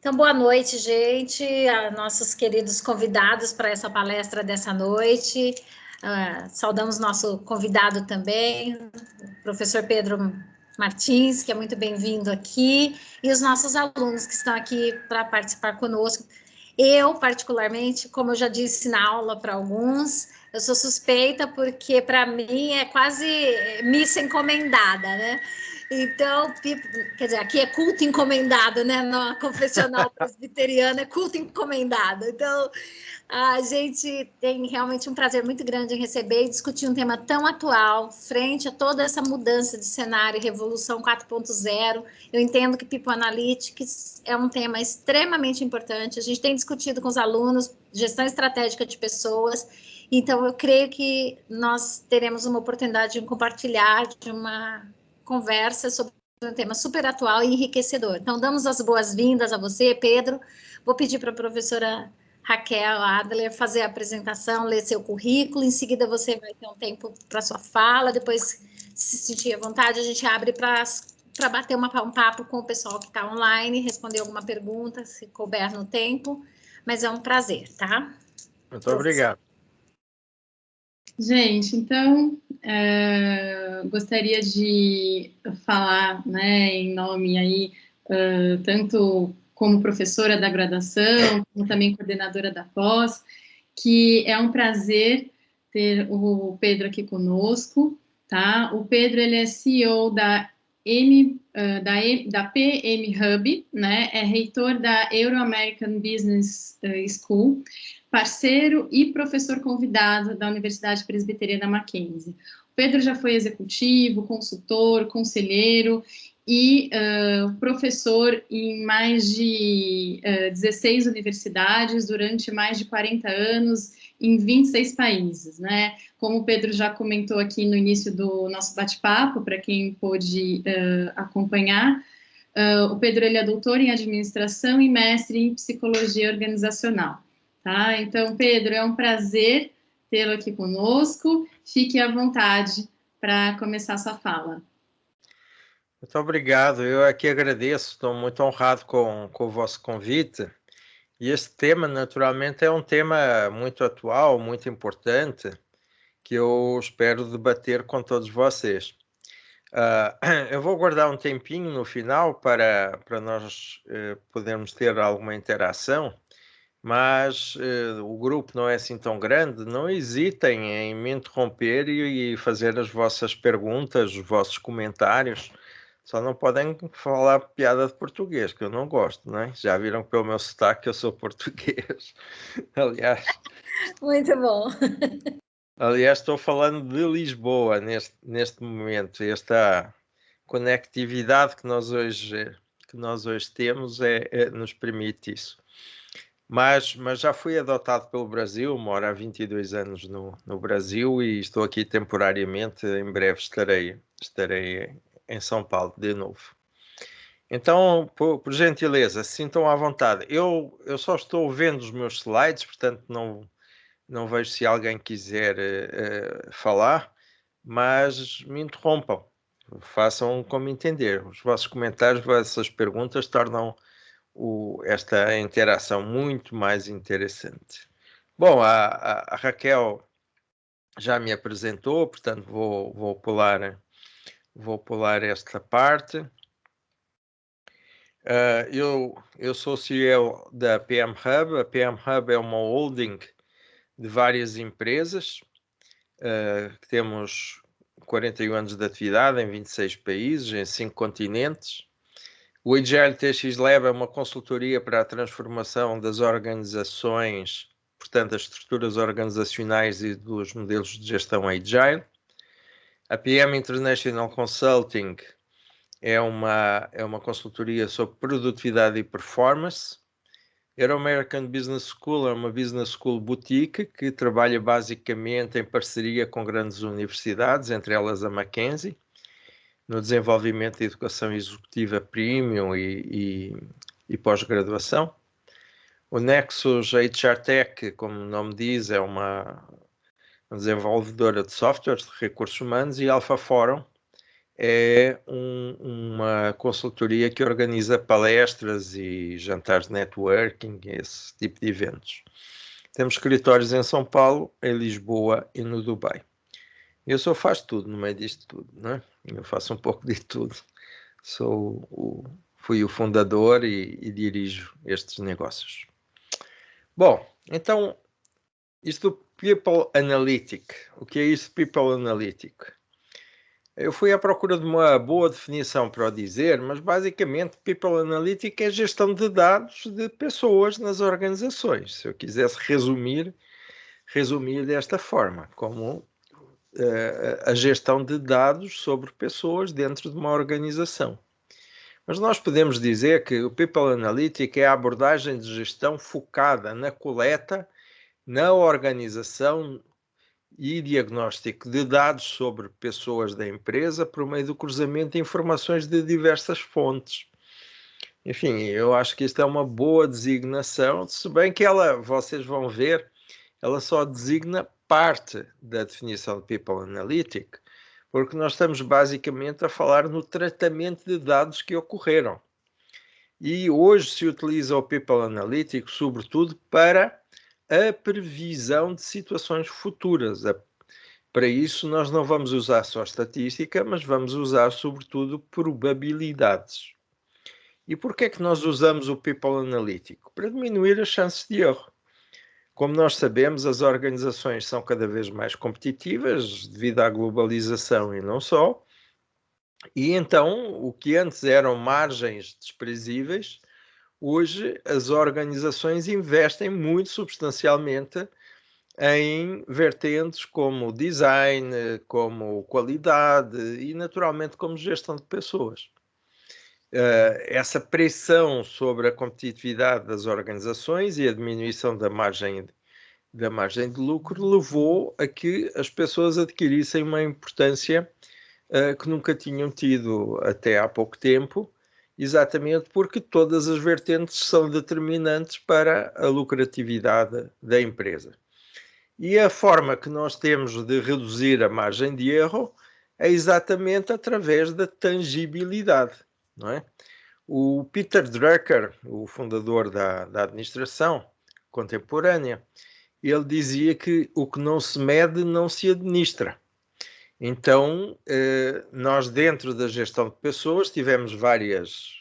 Então, boa noite, gente, a nossos queridos convidados para essa palestra dessa noite. Saudamos nosso convidado também, o professor Pedro Martins, que é muito bem-vindo aqui, e os nossos alunos que estão aqui para participar conosco. Eu, particularmente, como eu já disse na aula para alguns, eu sou suspeita porque, para mim, é quase missa encomendada, né? Então, quer dizer, aqui é culto encomendado, né? Na confessional presbiteriana é culto encomendado. Então, a gente tem realmente um prazer muito grande em receber e discutir um tema tão atual, frente a toda essa mudança de cenário, Revolução 4.0. Eu entendo que People Analytics é um tema extremamente importante. A gente tem discutido com os alunos gestão estratégica de pessoas. Então, eu creio que nós teremos uma oportunidade de compartilhar de uma conversa sobre um tema super atual e enriquecedor. Então, damos as boas-vindas a você, Pedro. Vou pedir para a professora Raquel Adler fazer a apresentação, ler seu currículo, em seguida você vai ter um tempo para sua fala, depois, se sentir à vontade, a gente abre para bater um papo com o pessoal que está online, responder alguma pergunta, se couber no tempo, mas é um prazer, tá? Muito obrigado. Gente, então, gostaria de falar, né, em nome aí, tanto como professora da graduação, como também coordenadora da pós, que é um prazer ter o Pedro aqui conosco, tá? O Pedro, ele é CEO da PM Hub, né? É reitor da Euro-American Business School, parceiro e professor convidado da Universidade Presbiteriana Mackenzie. O Pedro já foi executivo, consultor, conselheiro e professor em mais de 16 universidades durante mais de 40 anos em 26 países, né? Como o Pedro já comentou aqui no início do nosso bate-papo, para quem pôde acompanhar, o Pedro, ele é doutor em administração e mestre em psicologia organizacional. Tá? Então, Pedro, é um prazer tê-lo aqui conosco. Fique à vontade para começar a sua fala. Muito obrigado. Eu aqui agradeço. Estou muito honrado com o vosso convite. E este tema, naturalmente, é um tema muito atual, muito importante, que eu espero debater com todos vocês. Eu vou guardar um tempinho no final para nós podermos ter alguma interação. Mas o grupo não é assim tão grande, não hesitem em me interromper e fazer as vossas perguntas, os vossos comentários. Só não podem falar piada de português, que eu não gosto, né? Já viram que pelo meu sotaque que eu sou português. Aliás. Muito bom. Aliás, estou falando de Lisboa neste momento. Esta conectividade que nós hoje temos nos permite isso. Mas já fui adotado pelo Brasil, moro há 22 anos no Brasil e estou aqui temporariamente, em breve estarei em São Paulo de novo. Então, por gentileza, sintam à vontade. Eu só estou vendo os meus slides, portanto não vejo se alguém quiser falar, mas me interrompam, façam como entender. Os vossos comentários, as vossas perguntas tornam esta interação muito mais interessante. Bom, a Raquel já me apresentou, portanto vou pular esta parte. Eu sou CEO da PM Hub. A PM Hub é uma holding de várias empresas. Temos 41 anos de atividade em 26 países, em 5 continentes. O Agile TX Lab é uma consultoria para a transformação das organizações, portanto, as estruturas organizacionais e dos modelos de gestão Agile. A PM International Consulting é uma consultoria sobre produtividade e performance. A Euro-American Business School é uma business school boutique que trabalha basicamente em parceria com grandes universidades, entre elas a Mackenzie, no desenvolvimento de educação executiva premium e pós-graduação. O Nexus HR Tech, como o nome diz, é uma desenvolvedora de softwares de recursos humanos, e Alpha Forum é uma consultoria que organiza palestras e jantares de networking, esse tipo de eventos. Temos escritórios em São Paulo, em Lisboa e no Dubai. Eu só faço tudo no meio disto tudo, né? Eu faço um pouco de tudo. Fui o fundador e dirijo estes negócios. Bom, então, isto do People Analytic. O que é isso, People Analytic? Eu fui à procura de uma boa definição para o dizer, mas basicamente People Analytic é gestão de dados de pessoas nas organizações. Se eu quisesse resumir desta forma, como a gestão de dados sobre pessoas dentro de uma organização. Mas nós podemos dizer que o People Analytic é a abordagem de gestão focada na coleta, na organização e diagnóstico de dados sobre pessoas da empresa por meio do cruzamento de informações de diversas fontes. Enfim, eu acho que isto é uma boa designação, se bem que vocês vão ver, ela só designa parte da definição de People Analytic, porque nós estamos basicamente a falar no tratamento de dados que ocorreram. E hoje se utiliza o People Analytic, sobretudo, para a previsão de situações futuras. Para isso, nós não vamos usar só estatística, mas vamos usar, sobretudo, probabilidades. E por que é que nós usamos o People Analytic? Para diminuir as chances de erro. Como nós sabemos, as organizações são cada vez mais competitivas devido à globalização e não só. E então, o que antes eram margens desprezíveis, hoje as organizações investem muito substancialmente em vertentes como design, como qualidade e, naturalmente, como gestão de pessoas. Essa pressão sobre a competitividade das organizações e a diminuição da margem de lucro levou a que as pessoas adquirissem uma importância que nunca tinham tido até há pouco tempo, exatamente porque todas as vertentes são determinantes para a lucratividade da empresa. E a forma que nós temos de reduzir a margem de erro é exatamente através da tangibilidade, não é? O Peter Drucker, o fundador da administração contemporânea, ele dizia que o que não se mede não se administra. Então, nós dentro da gestão de pessoas tivemos várias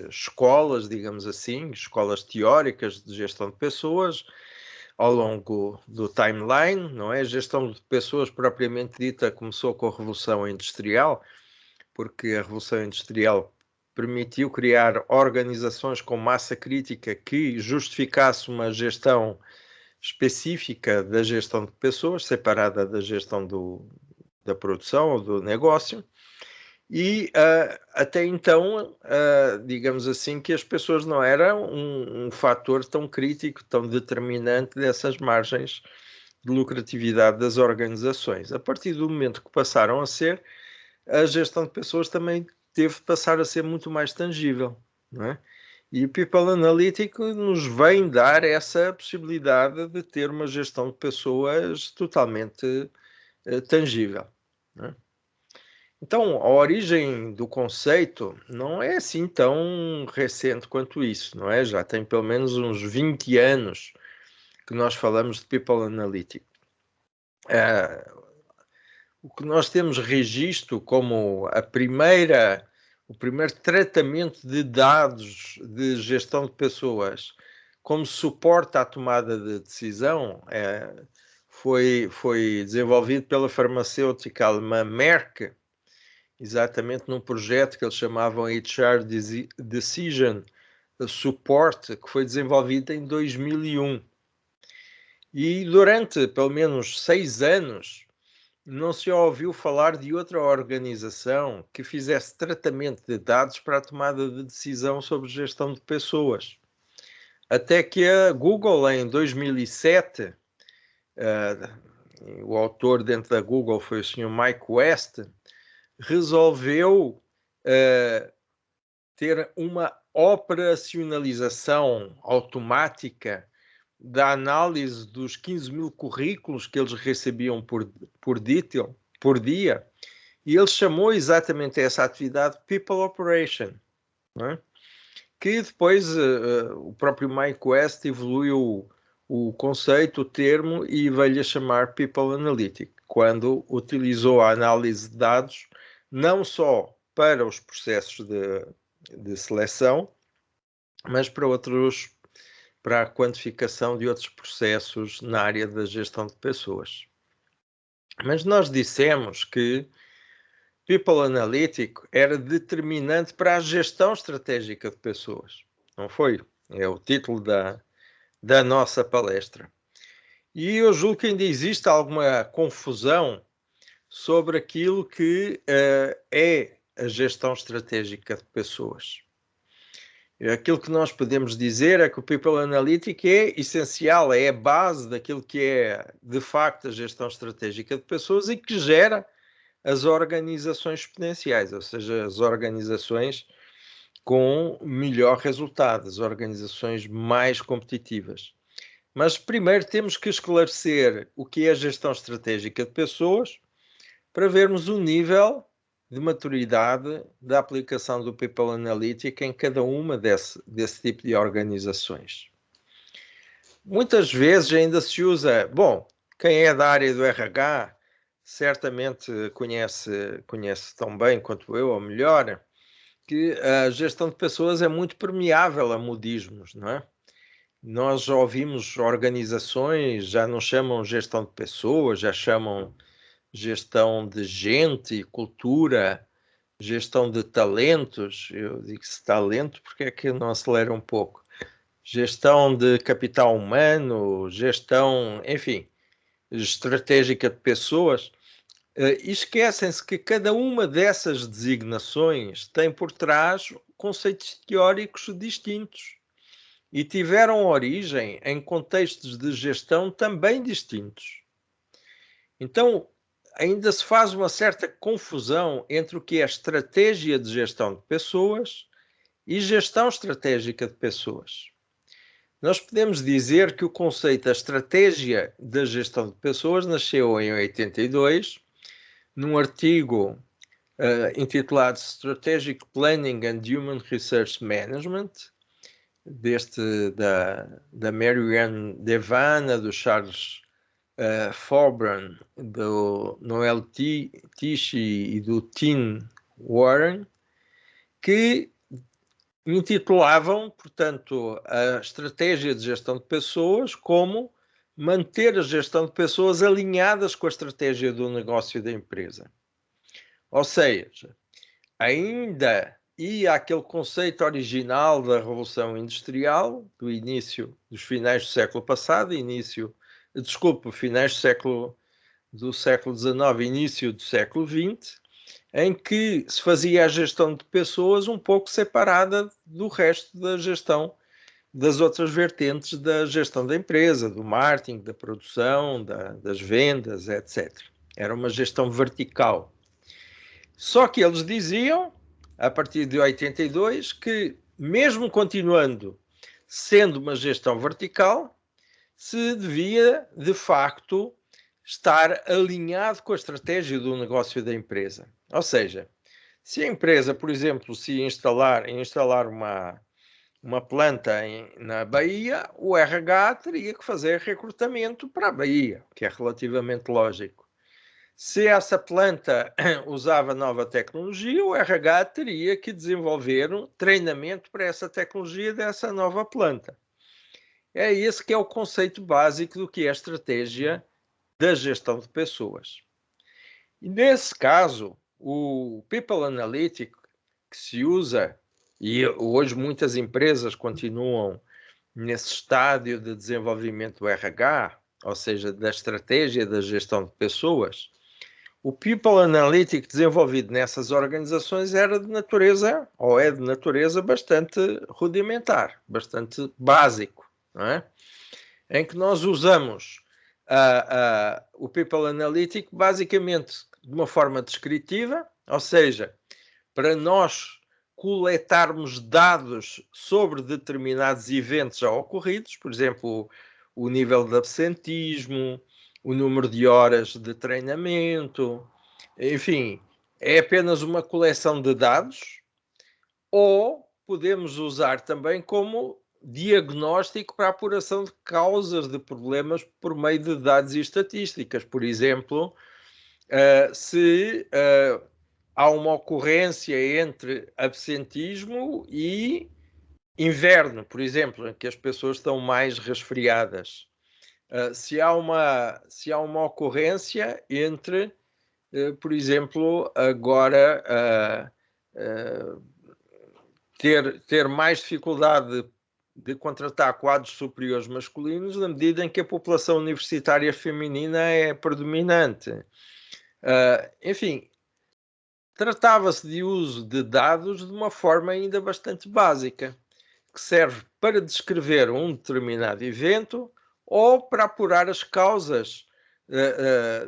escolas, digamos assim, escolas teóricas de gestão de pessoas ao longo do timeline, não é? A gestão de pessoas propriamente dita começou com a Revolução Industrial, porque a Revolução Industrial permitiu criar organizações com massa crítica que justificasse uma gestão específica da gestão de pessoas, separada da gestão da produção ou do negócio. E até então, digamos assim, que as pessoas não eram um fator tão crítico, tão determinante dessas margens de lucratividade das organizações. A partir do momento que passaram a ser, a gestão de pessoas também teve de passar a ser muito mais tangível, não é? E o People Analytic nos vem dar essa possibilidade de ter uma gestão de pessoas totalmente tangível, não é? Então, a origem do conceito não é assim tão recente quanto isso, não é? Já tem pelo menos uns 20 anos que nós falamos de People Analytic. O que nós temos registro como o primeiro tratamento de dados de gestão de pessoas como suporte à tomada de decisão foi desenvolvido pela farmacêutica alemã Merck, exatamente num projeto que eles chamavam HR Decision Support, que foi desenvolvido em 2001. E durante pelo menos 6 anos não se ouviu falar de outra organização que fizesse tratamento de dados para a tomada de decisão sobre gestão de pessoas. Até que a Google, em 2007, o autor dentro da Google foi o Sr. Mike West, resolveu ter uma operacionalização automática da análise dos 15 mil currículos que eles recebiam por dia E ele chamou exatamente essa atividade People Operation, não é? Que depois o próprio Mike West evoluiu o conceito, o termo, e veio-lhe a chamar People Analytic, quando utilizou a análise de dados não só para os processos de seleção, mas para a quantificação de outros processos na área da gestão de pessoas. Mas nós dissemos que People Analytic era determinante para a gestão estratégica de pessoas. Não foi? É o título da nossa palestra. E eu julgo que ainda existe alguma confusão sobre aquilo que é a gestão estratégica de pessoas. Aquilo que nós podemos dizer é que o People Analytic é essencial, é a base daquilo que é, de facto, a gestão estratégica de pessoas e que gera as organizações exponenciais, ou seja, as organizações com melhor resultado, as organizações mais competitivas. Mas primeiro temos que esclarecer o que é a gestão estratégica de pessoas para vermos o nível de maturidade da aplicação do People Analytic em cada uma desse tipo de organizações. Muitas vezes ainda se usa, bom, quem é da área do RH certamente conhece tão bem quanto eu, ou melhor, que a gestão de pessoas é muito permeável a modismos, não é? Nós já ouvimos organizações, já não chamam gestão de pessoas, já chamam gestão de gente, cultura, gestão de talentos. Eu digo-se talento porque é que não acelera um pouco. Gestão de capital humano, gestão, enfim, estratégica de pessoas. Esquecem-se que cada uma dessas designações tem por trás conceitos teóricos distintos e tiveram origem em contextos de gestão também distintos. Então, ainda se faz uma certa confusão entre o que é estratégia de gestão de pessoas e gestão estratégica de pessoas. Nós podemos dizer que o conceito da estratégia da gestão de pessoas nasceu em 82, num artigo intitulado Strategic Planning and Human Research Management, da Marianne Devana, do Charles Fobran, do Noel Tichy e do Tim Warren, que intitulavam, portanto, a estratégia de gestão de pessoas como manter a gestão de pessoas alinhadas com a estratégia do negócio da empresa. Ou seja, ainda ia aquele conceito original da Revolução Industrial, dos finais do século passado, finais do século XIX, início do século XX, em que se fazia a gestão de pessoas um pouco separada do resto da gestão, das outras vertentes da gestão da empresa, do marketing, da produção, das vendas, etc. Era uma gestão vertical. Só que eles diziam, a partir de 82, que mesmo continuando sendo uma gestão vertical, se devia, de facto, estar alinhado com a estratégia do negócio da empresa. Ou seja, se a empresa, por exemplo, se instalar uma planta na Bahia, o RH teria que fazer recrutamento para a Bahia, que é relativamente lógico. Se essa planta usava nova tecnologia, o RH teria que desenvolver um treinamento para essa tecnologia dessa nova planta. É esse que é o conceito básico do que é a estratégia da gestão de pessoas. E nesse caso, o People Analytic que se usa, e hoje muitas empresas continuam nesse estádio de desenvolvimento do RH, ou seja, da estratégia da gestão de pessoas, o People Analytic desenvolvido nessas organizações era de natureza, ou é de natureza, bastante rudimentar, bastante básico, não é? Em que nós usamos o People Analytic basicamente de uma forma descritiva, ou seja, para nós coletarmos dados sobre determinados eventos já ocorridos, por exemplo, o nível de absentismo, o número de horas de treinamento, enfim, é apenas uma coleção de dados, ou podemos usar também como diagnóstico para a apuração de causas de problemas por meio de dados e estatísticas. Por exemplo, se há uma ocorrência entre absentismo e inverno, por exemplo, em que as pessoas estão mais resfriadas. Se há uma ocorrência entre, por exemplo, agora ter mais dificuldade de contratar quadros superiores masculinos na medida em que a população universitária feminina é predominante. Enfim, tratava-se de uso de dados de uma forma ainda bastante básica, que serve para descrever um determinado evento ou para apurar as causas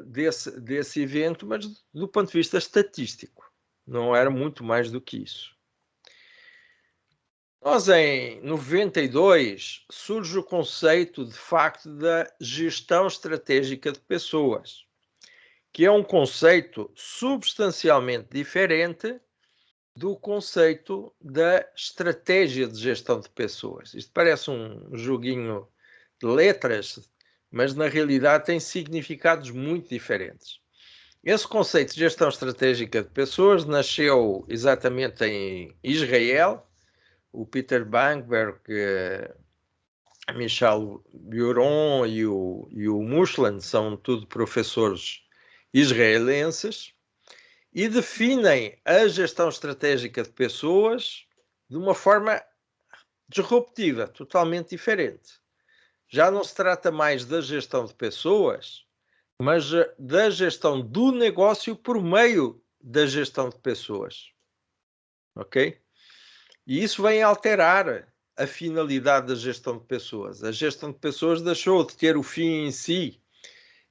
desse evento, mas do ponto de vista estatístico. Não era muito mais do que isso. Nós, em 92, surge o conceito, de facto, da gestão estratégica de pessoas, que é um conceito substancialmente diferente do conceito da estratégia de gestão de pessoas. Isto parece um joguinho de letras, mas na realidade tem significados muito diferentes. Esse conceito de gestão estratégica de pessoas nasceu exatamente em Israel. O Peter Bangberg, Michel Buron e o Mushland são tudo professores israelenses e definem a gestão estratégica de pessoas de uma forma disruptiva, totalmente diferente. Já não se trata mais da gestão de pessoas, mas da gestão do negócio por meio da gestão de pessoas. Ok? E isso vem alterar a finalidade da gestão de pessoas. A gestão de pessoas deixou de ter o fim em si,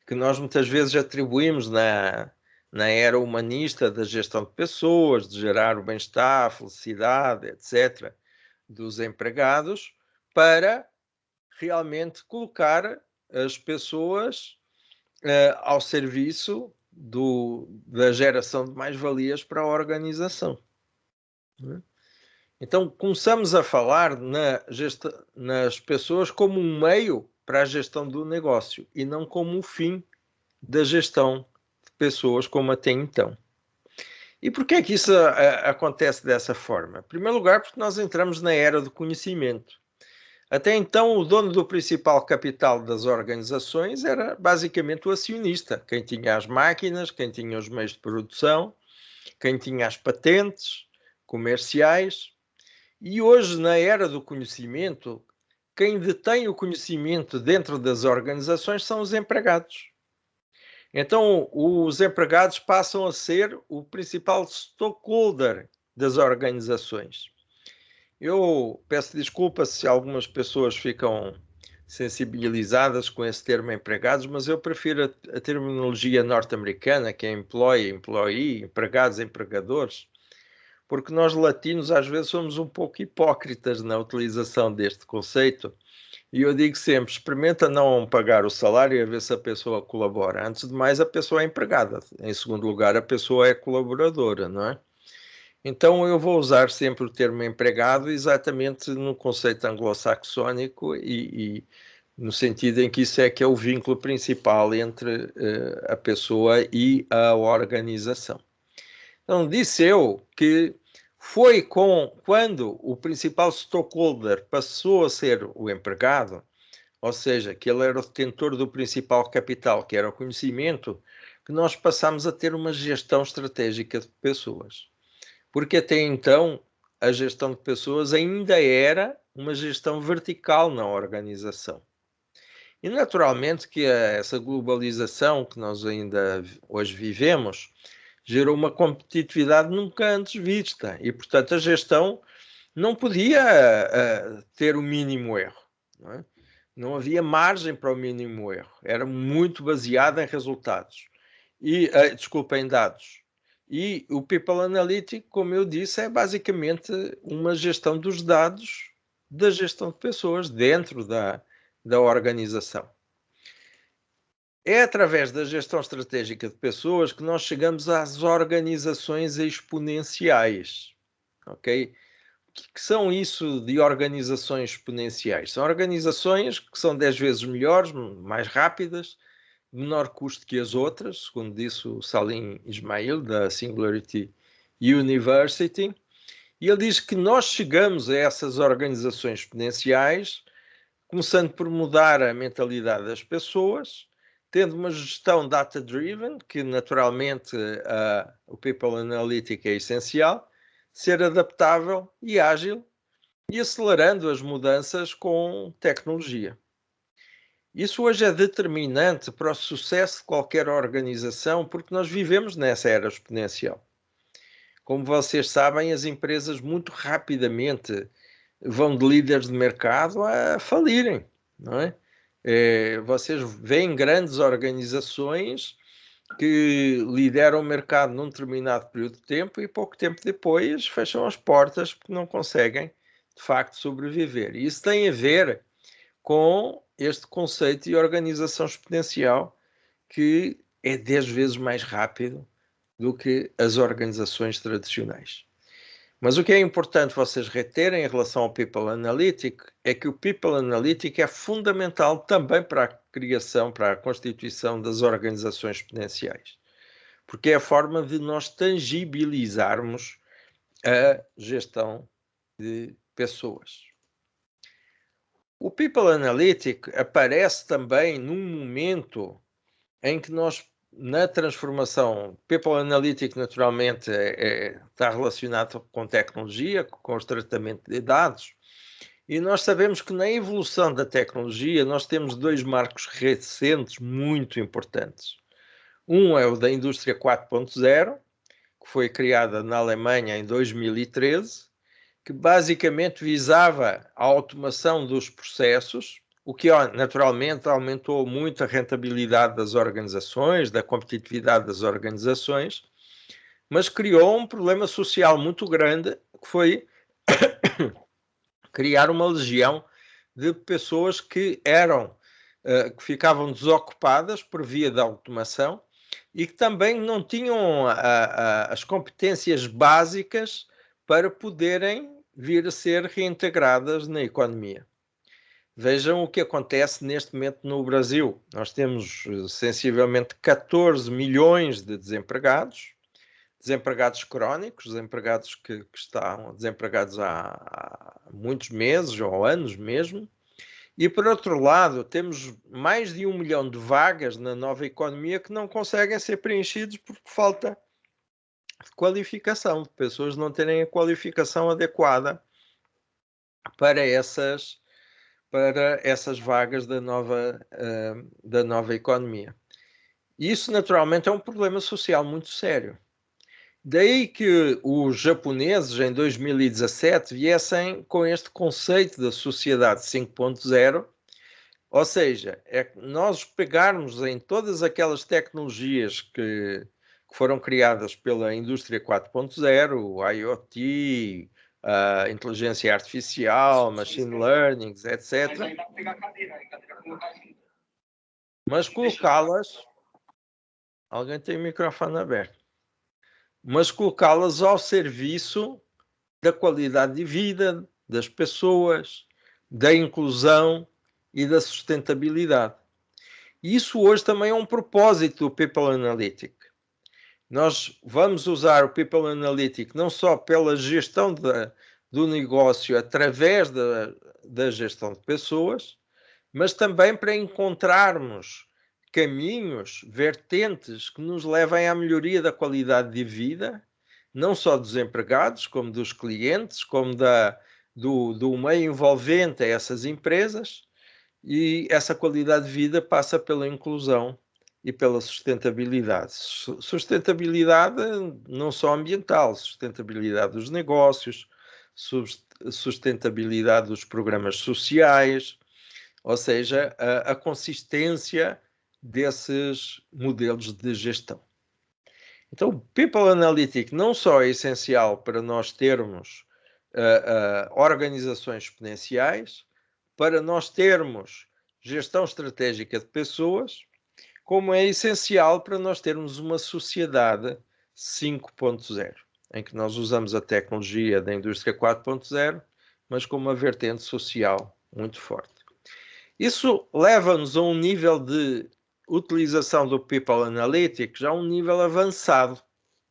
que nós muitas vezes atribuímos na era humanista da gestão de pessoas, de gerar o bem-estar, a felicidade, etc., dos empregados, para realmente colocar as pessoas ao serviço da geração de mais-valias para a organização. Então, começamos a falar nas pessoas como um meio para a gestão do negócio e não como um fim da gestão de pessoas como até então. E por que é que isso acontece dessa forma? Em primeiro lugar, porque nós entramos na era do conhecimento. Até então, o dono do principal capital das organizações era basicamente o acionista, quem tinha as máquinas, quem tinha os meios de produção, quem tinha as patentes comerciais. E hoje, na era do conhecimento, quem detém o conhecimento dentro das organizações são os empregados. Então, os empregados passam a ser o principal stakeholder das organizações. Eu peço desculpa se algumas pessoas ficam sensibilizadas com esse termo empregados, mas eu prefiro a terminologia norte-americana, que é employee, employee, empregados, empregadores, porque nós latinos às vezes somos um pouco hipócritas na utilização deste conceito, e eu digo sempre, experimenta não pagar o salário e a ver se a pessoa colabora. Antes de mais, a pessoa é empregada. Em segundo lugar, a pessoa é colaboradora, não é? Então eu vou usar sempre o termo empregado exatamente no conceito anglo-saxónico e no sentido em que isso é que é o vínculo principal entre a pessoa e a organização. Então, disse eu que foi quando o principal stakeholder passou a ser o empregado, ou seja, que ele era o detentor do principal capital, que era o conhecimento, que nós passamos a ter uma gestão estratégica de pessoas. Porque até então a gestão de pessoas ainda era uma gestão vertical na organização. E naturalmente que essa globalização que nós ainda hoje vivemos gerou uma competitividade nunca antes vista e, portanto, a gestão não podia ter o mínimo erro. Não é? Não havia margem para o mínimo erro. Era muito baseada em resultados. E, desculpa, em dados. E o People Analytics, como eu disse, é basicamente uma gestão dos dados da gestão de pessoas dentro da organização. É através da gestão estratégica de pessoas que nós chegamos às organizações exponenciais, ok? O que são isso de organizações exponenciais? São organizações que são 10 vezes melhores, mais rápidas, menor custo que as outras, segundo disse o Salim Ismail, da Singularity University, e ele diz que nós chegamos a essas organizações exponenciais começando por mudar a mentalidade das pessoas, tendo uma gestão data-driven, que naturalmente o People Analytic é essencial, ser adaptável e ágil e acelerando as mudanças com tecnologia. Isso hoje é determinante para o sucesso de qualquer organização, porque nós vivemos nessa era exponencial. Como vocês sabem, as empresas muito rapidamente vão de líderes de mercado a falirem, não é? Vocês veem grandes organizações que lideram o mercado num determinado período de tempo e pouco tempo depois fecham as portas porque não conseguem, de facto, sobreviver. E isso tem a ver com este conceito de organização exponencial que é 10 vezes mais rápido do que as organizações tradicionais. Mas o que é importante vocês reterem em relação ao People Analytic é que o People Analytic é fundamental também para a criação, para a constituição das organizações exponenciais, porque é a forma de nós tangibilizarmos a gestão de pessoas. O People Analytic aparece também num momento em que nós, na transformação, People Analytic naturalmente está relacionado com tecnologia, com os tratamentos de dados, e nós sabemos que na evolução da tecnologia nós temos dois marcos recentes muito importantes. Um é o da indústria 4.0, que foi criada na Alemanha em 2013, que basicamente visava a automação dos processos, o que naturalmente aumentou muito a rentabilidade das organizações, da competitividade das organizações, mas criou um problema social muito grande, que foi criar uma legião de pessoas que que ficavam desocupadas por via da automação e que também não tinham as competências básicas para poderem vir a ser reintegradas na economia. Vejam o que acontece neste momento no Brasil. Nós temos sensivelmente 14 milhões de desempregados, desempregados crónicos, desempregados que estão desempregados há muitos meses ou anos mesmo. E, por outro lado, temos mais de 1 milhão de vagas na nova economia que não conseguem ser preenchidas porque falta de qualificação, de pessoas não terem a qualificação adequada para essas vagas da nova economia. Isso, naturalmente, é um problema social muito sério. Daí que os japoneses, em 2017, viessem com este conceito da sociedade 5.0, ou seja, é nós pegarmos em todas aquelas tecnologias que foram criadas pela indústria 4.0, o IoT, a inteligência artificial, machine learning, etc. Mas colocá-las... Alguém tem o microfone aberto. Mas colocá-las ao serviço da qualidade de vida das pessoas, da inclusão e da sustentabilidade. E isso hoje também é um propósito do People Analytic. Nós vamos usar o People Analytic não só pela gestão do negócio através da gestão de pessoas, mas também para encontrarmos caminhos, vertentes que nos levem à melhoria da qualidade de vida, não só dos empregados, como dos clientes, como do meio envolvente a essas empresas, e essa qualidade de vida passa pela inclusão e pela sustentabilidade. Sustentabilidade não só ambiental, sustentabilidade dos negócios, sustentabilidade dos programas sociais, ou seja, a consistência desses modelos de gestão. Então, o People Analytic não só é essencial para nós termos organizações exponenciais, para nós termos gestão estratégica de pessoas, como é essencial para nós termos uma sociedade 5.0, em que nós usamos a tecnologia da indústria 4.0, mas com uma vertente social muito forte. Isso leva-nos a um nível de utilização do People Analytics, já um nível avançado,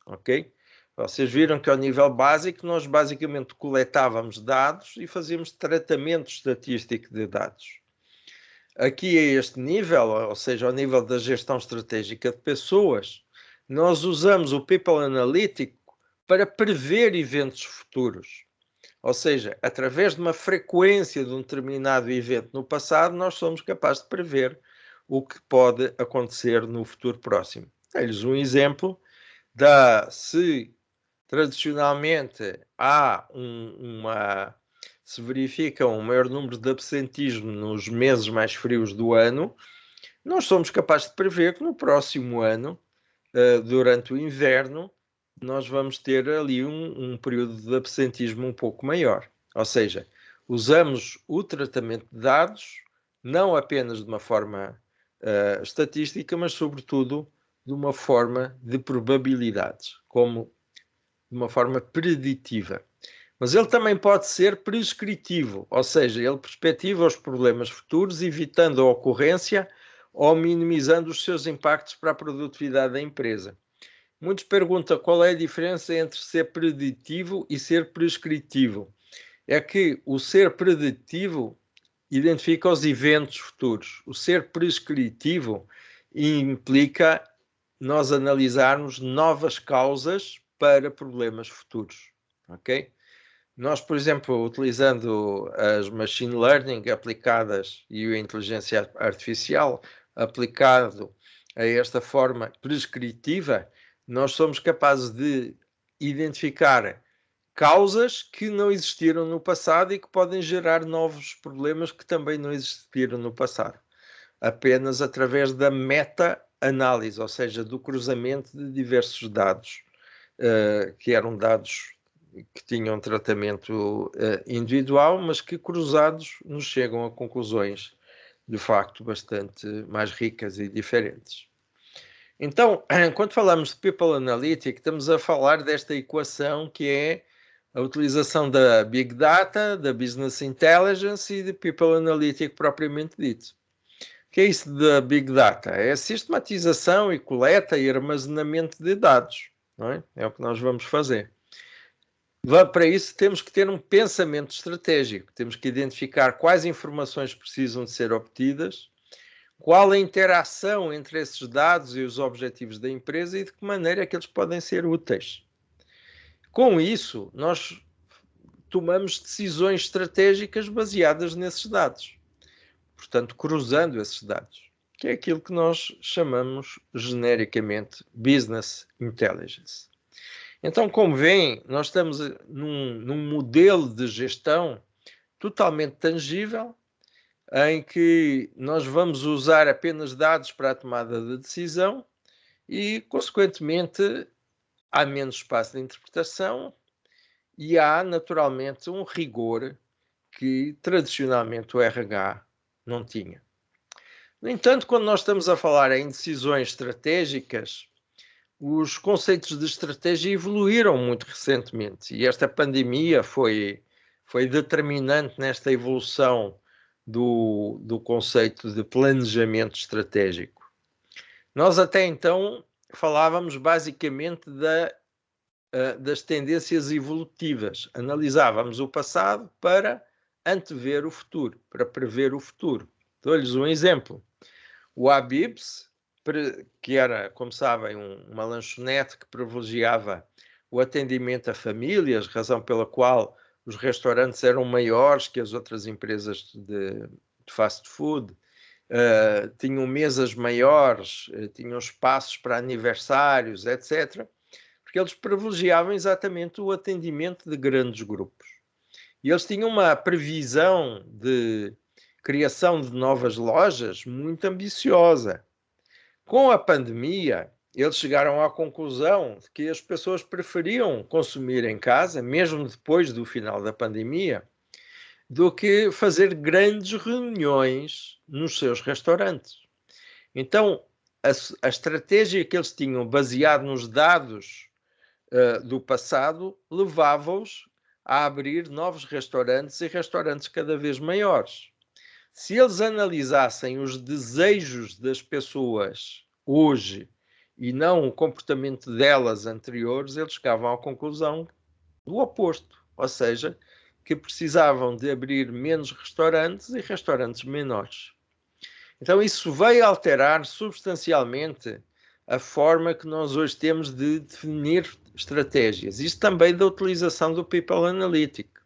ok? Vocês viram que ao nível básico nós basicamente coletávamos dados e fazíamos tratamento estatístico de dados. Aqui a este nível, ou seja, ao nível da gestão estratégica de pessoas, nós usamos o People Analytics para prever eventos futuros. Ou seja, através de uma frequência de um determinado evento no passado, nós somos capazes de prever o que pode acontecer no futuro próximo. Dei-lhes um exemplo se tradicionalmente se verifica um maior número de absentismo nos meses mais frios do ano, nós somos capazes de prever que no próximo ano, durante o inverno, nós vamos ter ali um período de absentismo um pouco maior. Ou seja, usamos o tratamento de dados não apenas de uma forma estatística, mas sobretudo de uma forma de probabilidades, como de uma forma preditiva. Mas ele também pode ser prescritivo, ou seja, ele perspectiva os problemas futuros, evitando a ocorrência ou minimizando os seus impactos para a produtividade da empresa. Muitos perguntam qual é a diferença entre ser preditivo e ser prescritivo. É que o ser preditivo identifica os eventos futuros. O ser prescritivo implica nós analisarmos novas causas para problemas futuros. Ok? Nós, por exemplo, utilizando as machine learning aplicadas e a inteligência artificial aplicado a esta forma prescritiva, nós somos capazes de identificar causas que não existiram no passado e que podem gerar novos problemas que também não existiram no passado, apenas através da meta-análise, ou seja, do cruzamento de diversos dados, que eram dados que tinham tratamento individual, mas que cruzados nos chegam a conclusões de facto bastante mais ricas e diferentes. Então, quando falamos de People Analytics, estamos a falar desta equação que é a utilização da Big Data, da Business Intelligence e de People Analytics propriamente dito. O que é isso da Big Data? É a sistematização e coleta e armazenamento de dados. Não é? É o que nós vamos fazer. Para isso temos que ter um pensamento estratégico, temos que identificar quais informações precisam de ser obtidas, qual a interação entre esses dados e os objetivos da empresa e de que maneira é que eles podem ser úteis. Com isso, nós tomamos decisões estratégicas baseadas nesses dados, portanto, cruzando esses dados, que é aquilo que nós chamamos genericamente Business Intelligence. Então, como veem, nós estamos num modelo de gestão totalmente tangível, em que nós vamos usar apenas dados para a tomada de decisão e, consequentemente, há menos espaço de interpretação e há, naturalmente, um rigor que, tradicionalmente, o RH não tinha. No entanto, quando nós estamos a falar em decisões estratégicas, os conceitos de estratégia evoluíram muito recentemente e esta pandemia foi determinante nesta evolução do conceito de planejamento estratégico. Nós até então falávamos basicamente das tendências evolutivas, analisávamos o passado para antever o futuro, para prever o futuro. Dou-lhes um exemplo. O Habib's, que era, como sabem, uma lanchonete que privilegiava o atendimento a famílias, razão pela qual os restaurantes eram maiores que as outras empresas de fast food, tinham mesas maiores, tinham espaços para aniversários, etc., porque eles privilegiavam exatamente o atendimento de grandes grupos. E eles tinham uma previsão de criação de novas lojas muito ambiciosa. Com a pandemia, eles chegaram à conclusão de que as pessoas preferiam consumir em casa, mesmo depois do final da pandemia, do que fazer grandes reuniões nos seus restaurantes. Então, a estratégia que eles tinham baseado nos dados do passado levava-os a abrir novos restaurantes e restaurantes cada vez maiores. Se eles analisassem os desejos das pessoas hoje e não o comportamento delas anteriores, eles chegavam à conclusão do oposto, ou seja, que precisavam de abrir menos restaurantes e restaurantes menores. Então isso veio alterar substancialmente a forma que nós hoje temos de definir estratégias. Isto também da utilização do People Analytics,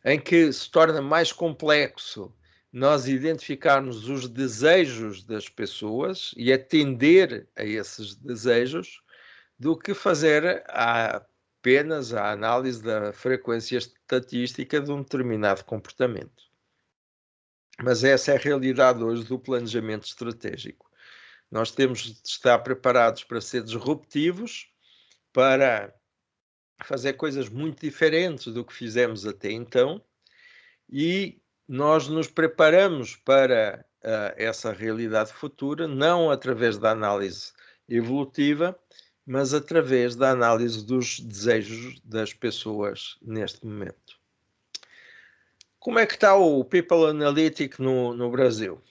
em que se torna mais complexo nós identificarmos os desejos das pessoas e atender a esses desejos do que fazer apenas a análise da frequência estatística de um determinado comportamento. Mas essa é a realidade hoje do planejamento estratégico. Nós temos de estar preparados para ser disruptivos, para fazer coisas muito diferentes do que fizemos até então, e nós nos preparamos para essa realidade futura, não através da análise evolutiva, mas através da análise dos desejos das pessoas neste momento. Como é que está o People Analytics no Brasil?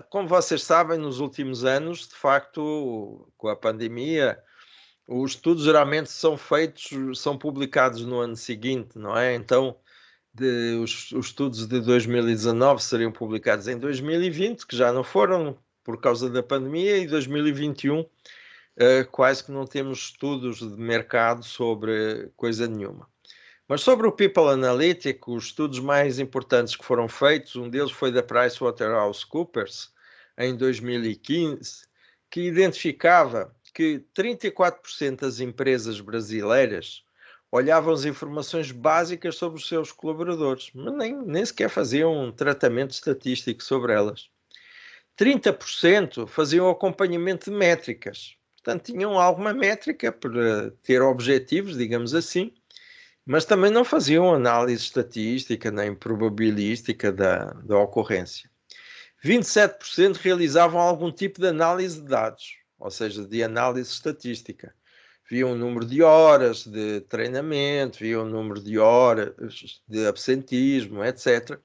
Como vocês sabem, nos últimos anos, de facto, com a pandemia, os estudos geralmente são publicados no ano seguinte, não é? Então, os estudos de 2019 seriam publicados em 2020, que já não foram por causa da pandemia, e 2021 quase que não temos estudos de mercado sobre coisa nenhuma. Mas sobre o People Analytics, os estudos mais importantes que foram feitos, um deles foi da PricewaterhouseCoopers, em 2015, que identificava que 34% das empresas brasileiras olhavam as informações básicas sobre os seus colaboradores, mas nem sequer faziam um tratamento estatístico sobre elas. 30% faziam acompanhamento de métricas, portanto tinham alguma métrica para ter objetivos, digamos assim, mas também não faziam análise estatística nem probabilística da ocorrência. 27% realizavam algum tipo de análise de dados, ou seja, de análise estatística. Viam o número de horas de treinamento, viam o número de horas de absentismo, etc.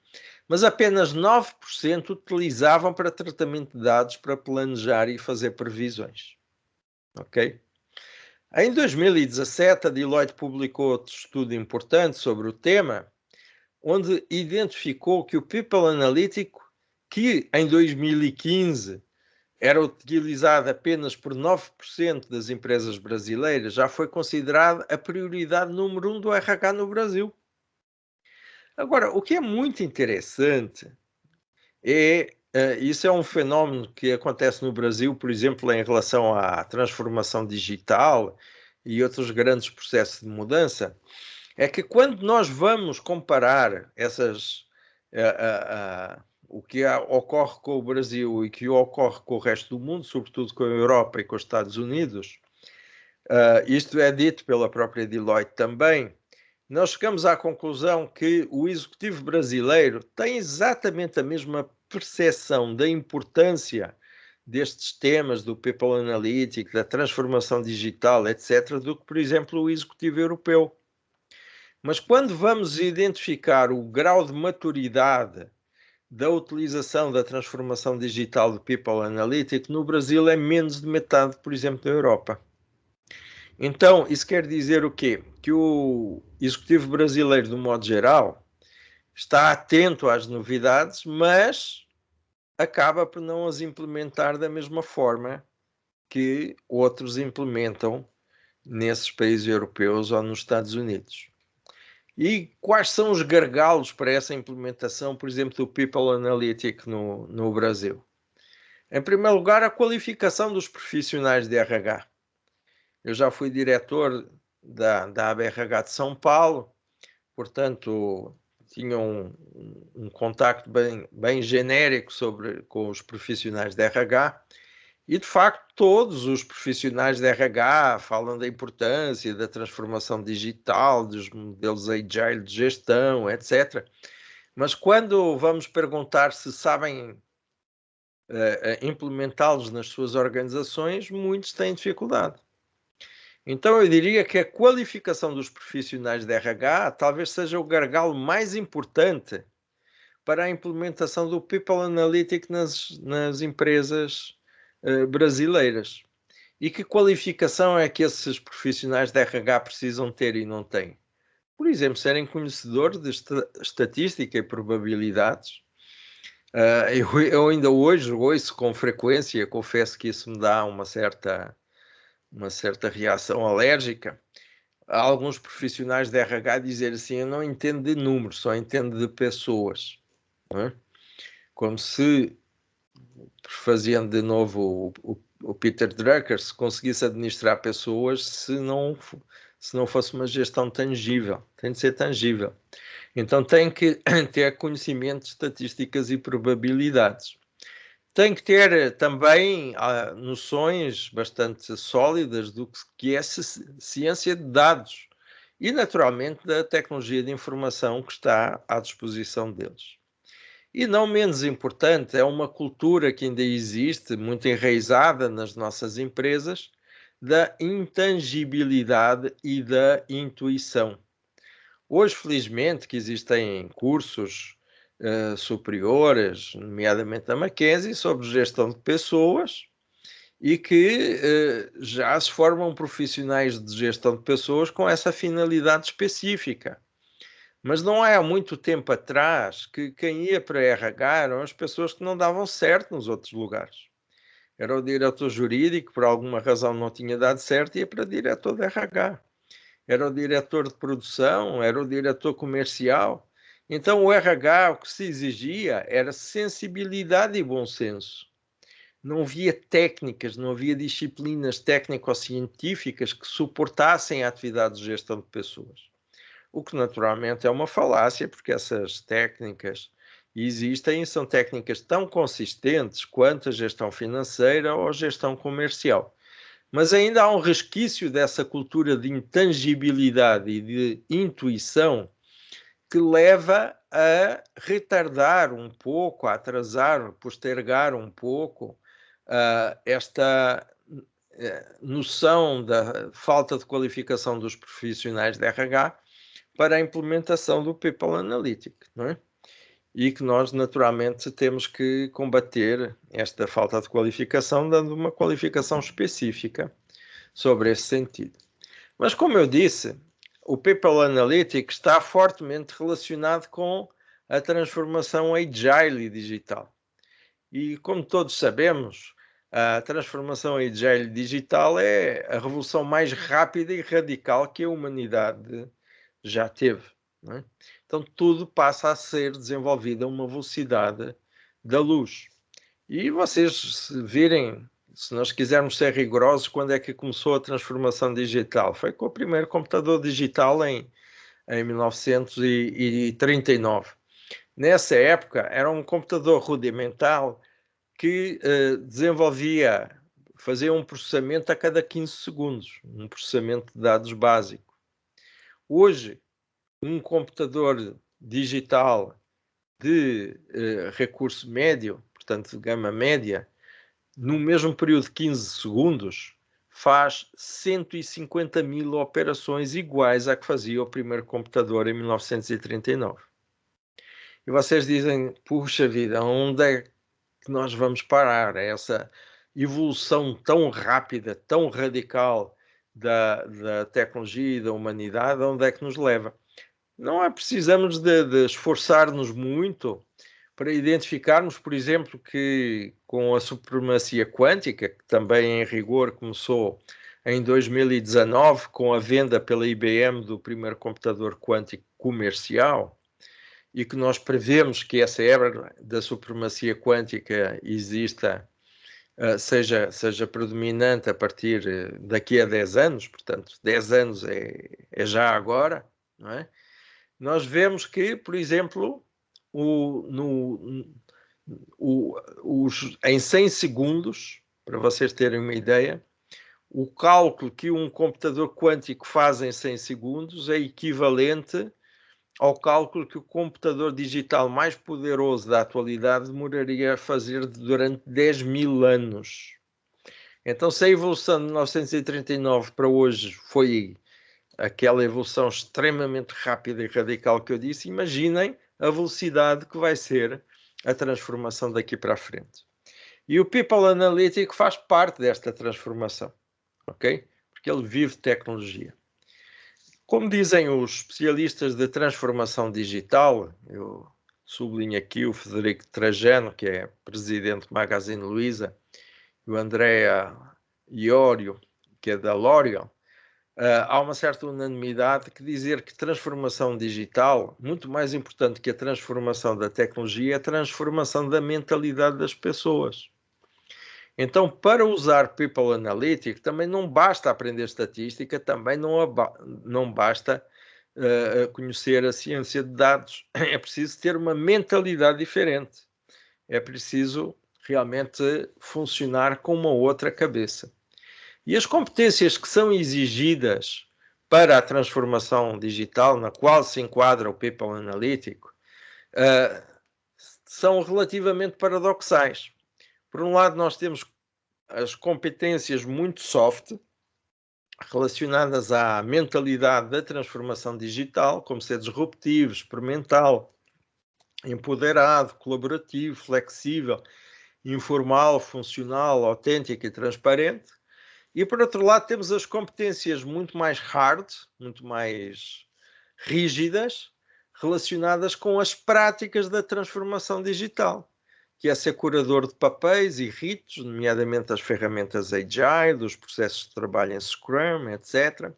Mas apenas 9% utilizavam para tratamento de dados para planejar e fazer previsões. Ok? Em 2017, a Deloitte publicou outro estudo importante sobre o tema, onde identificou que o People Analytics, que em 2015 era utilizado apenas por 9% das empresas brasileiras, já foi considerado a prioridade número 1 do RH no Brasil. Agora, o que é muito interessante isso é um fenómeno que acontece no Brasil, por exemplo, em relação à transformação digital e outros grandes processos de mudança, é que quando nós vamos comparar o que ocorre com o Brasil e que ocorre com o resto do mundo, sobretudo com a Europa e com os Estados Unidos, isto é dito pela própria Deloitte também, nós chegamos à conclusão que o executivo brasileiro tem exatamente a mesma percepção da importância destes temas do People Analytics, da transformação digital, etc., do que, por exemplo, o executivo europeu. Mas quando vamos identificar o grau de maturidade da utilização da transformação digital do People Analytics, no Brasil é menos de metade, por exemplo, da Europa. Então, isso quer dizer o quê? Que o executivo brasileiro, de um modo geral, está atento às novidades, mas acaba por não as implementar da mesma forma que outros implementam nesses países europeus ou nos Estados Unidos. E quais são os gargalos para essa implementação, por exemplo, do People Analytics no Brasil? Em primeiro lugar, a qualificação dos profissionais de RH. Eu já fui diretor da ABRH de São Paulo, portanto, tinha um contacto bem genérico com os profissionais de RH, e de facto todos os profissionais de RH falam da importância da transformação digital, dos modelos agile de gestão, etc. Mas quando vamos perguntar se sabem implementá-los nas suas organizações, muitos têm dificuldade. Então, eu diria que a qualificação dos profissionais de RH talvez seja o gargalo mais importante para a implementação do People Analytics nas empresas brasileiras. E que qualificação é que esses profissionais de RH precisam ter e não têm? Por exemplo, serem conhecedores de estatística e probabilidades. Eu ainda hoje ouço com frequência, confesso que isso me dá uma certa reação alérgica, há alguns profissionais de RH dizer assim, eu não entendo de números, só entendo de pessoas. Não é? Como se, fazendo de novo o Peter Drucker, se conseguisse administrar pessoas se não fosse uma gestão tangível. Tem de ser tangível. Então tem que ter conhecimento de estatísticas e probabilidades. Tem que ter também noções bastante sólidas do que é ciência de dados e, naturalmente, da tecnologia de informação que está à disposição deles. E não menos importante, é uma cultura que ainda existe, muito enraizada nas nossas empresas, da intangibilidade e da intuição. Hoje, felizmente, que existem cursos superiores, nomeadamente da Mackenzie, sobre gestão de pessoas, e que já se formam profissionais de gestão de pessoas com essa finalidade específica. Mas não há muito tempo atrás que quem ia para RH eram as pessoas que não davam certo nos outros lugares. Era o diretor jurídico, por alguma razão não tinha dado certo, e ia para diretor de RH. Era o diretor de produção, era o diretor comercial. Então o RH, o que se exigia era sensibilidade e bom senso. Não havia técnicas, não havia disciplinas técnico-científicas que suportassem a atividade de gestão de pessoas. O que naturalmente é uma falácia, porque essas técnicas existem e são técnicas tão consistentes quanto a gestão financeira ou a gestão comercial. Mas ainda há um resquício dessa cultura de intangibilidade e de intuição que leva a retardar um pouco, a atrasar, postergar um pouco esta noção da falta de qualificação dos profissionais de RH para a implementação do People Analytics, não é? E que nós, naturalmente, temos que combater esta falta de qualificação, dando uma qualificação específica sobre esse sentido. Mas, como eu disse, o People Analytics está fortemente relacionado com a transformação agile e digital. E, como todos sabemos, a transformação agile digital é a revolução mais rápida e radical que a humanidade já teve. Não é? Então, tudo passa a ser desenvolvido a uma velocidade da luz. E vocês, se virem, se nós quisermos ser rigorosos, quando é que começou a transformação digital? Foi com o primeiro computador digital em 1939. Nessa época, era um computador rudimental que fazia um processamento a cada 15 segundos, um processamento de dados básico. Hoje, um computador digital de recurso médio, portanto de gama média, no mesmo período de 15 segundos, faz 150 mil operações iguais à que fazia o primeiro computador em 1939. E vocês dizem, puxa vida, onde é que nós vamos parar? Essa evolução tão rápida, tão radical da tecnologia e da humanidade, onde é que nos leva? Não precisamos de esforçar-nos muito para identificarmos, por exemplo, que com a supremacia quântica, que também em rigor começou em 2019 com a venda pela IBM do primeiro computador quântico comercial, e que nós prevemos que essa era da supremacia quântica seja predominante a partir daqui a 10 anos, portanto, 10 anos é já agora, não é? Nós vemos que, por exemplo, em 100 segundos, para vocês terem uma ideia, o cálculo que um computador quântico faz em 100 segundos é equivalente ao cálculo que o computador digital mais poderoso da atualidade demoraria a fazer durante 10.000 anos. Então, se a evolução de 1939 para hoje foi aquela evolução extremamente rápida e radical que eu disse, imaginem a velocidade que vai ser a transformação daqui para a frente. E o People Analytic faz parte desta transformação, ok? Porque ele vive tecnologia. Como dizem os especialistas de transformação digital, eu sublinho aqui o Frederico Trajano, que é presidente do Magazine Luiza, e o Andrea Iorio, que é da L'Oréal, há uma certa unanimidade que dizer que transformação digital, muito mais importante que a transformação da tecnologia, é a transformação da mentalidade das pessoas. Então, para usar People Analytics, também não basta aprender estatística, também não basta conhecer a ciência de dados. É preciso ter uma mentalidade diferente. É preciso realmente funcionar com uma outra cabeça. E as competências que são exigidas para a transformação digital, na qual se enquadra o People Analytics, são relativamente paradoxais. Por um lado, nós temos as competências muito soft, relacionadas à mentalidade da transformação digital, como ser disruptivo, experimental, empoderado, colaborativo, flexível, informal, funcional, autêntico e transparente. E, por outro lado, temos as competências muito mais hard, muito mais rígidas, relacionadas com as práticas da transformação digital, que é ser curador de papéis e ritos, nomeadamente as ferramentas Agile, dos processos de trabalho em Scrum, etc.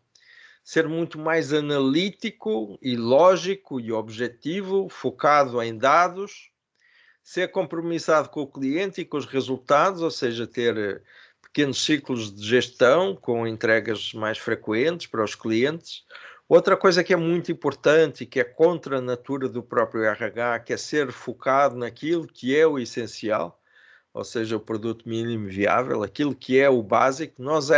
Ser muito mais analítico e lógico e objetivo, focado em dados. Ser compromissado com o cliente e com os resultados, ou seja, ter pequenos ciclos de gestão com entregas mais frequentes para os clientes. Outra coisa que é muito importante e que é contra a natura do próprio RH, que é ser focado naquilo que é o essencial, ou seja, o produto mínimo viável, aquilo que é o básico. Nós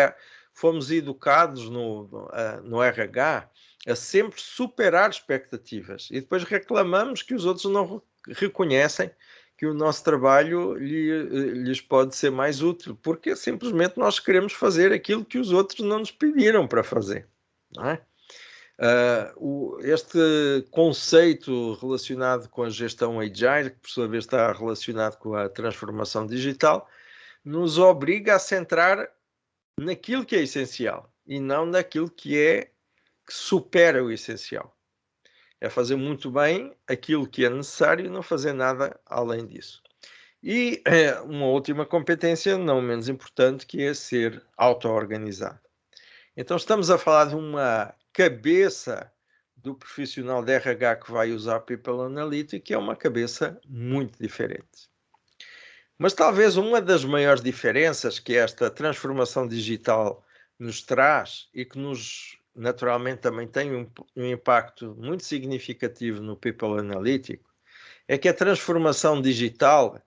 fomos educados no RH a sempre superar expectativas e depois reclamamos que os outros não reconhecem que o nosso trabalho lhes pode ser mais útil, porque simplesmente nós queremos fazer aquilo que os outros não nos pediram para fazer, não é? Este conceito relacionado com a gestão Agile, que por sua vez está relacionado com a transformação digital, nos obriga a centrar naquilo que é essencial e não naquilo que supera o essencial. É fazer muito bem aquilo que é necessário e não fazer nada além disso. E uma última competência, não menos importante, que é ser auto-organizado. Então estamos a falar de uma cabeça do profissional de RH que vai usar People Analytics, que é uma cabeça muito diferente. Mas talvez uma das maiores diferenças que esta transformação digital nos traz e que nos naturalmente também tem um impacto muito significativo no People Analytics, é que a transformação digital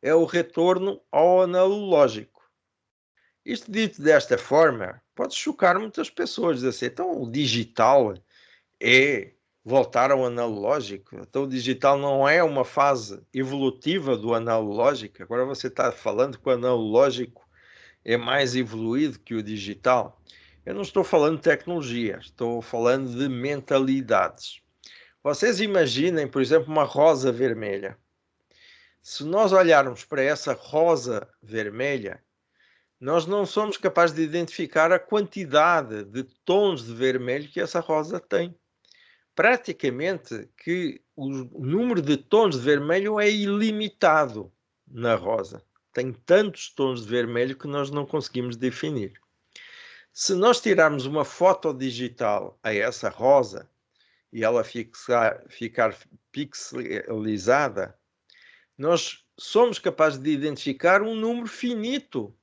é o retorno ao analógico. Isto dito desta forma, pode chocar muitas pessoas, dizer assim, então o digital é voltar ao analógico, então o digital não é uma fase evolutiva do analógico, agora você está falando que o analógico é mais evoluído que o digital. Eu não estou falando de tecnologia, estou falando de mentalidades. Vocês imaginem, por exemplo, uma rosa vermelha. Se nós olharmos para essa rosa vermelha, nós não somos capazes de identificar a quantidade de tons de vermelho que essa rosa tem. Praticamente que o número de tons de vermelho é ilimitado na rosa. Tem tantos tons de vermelho que nós não conseguimos definir. Se nós tirarmos uma foto digital a essa rosa e ela ficar pixelizada, nós somos capazes de identificar um número finito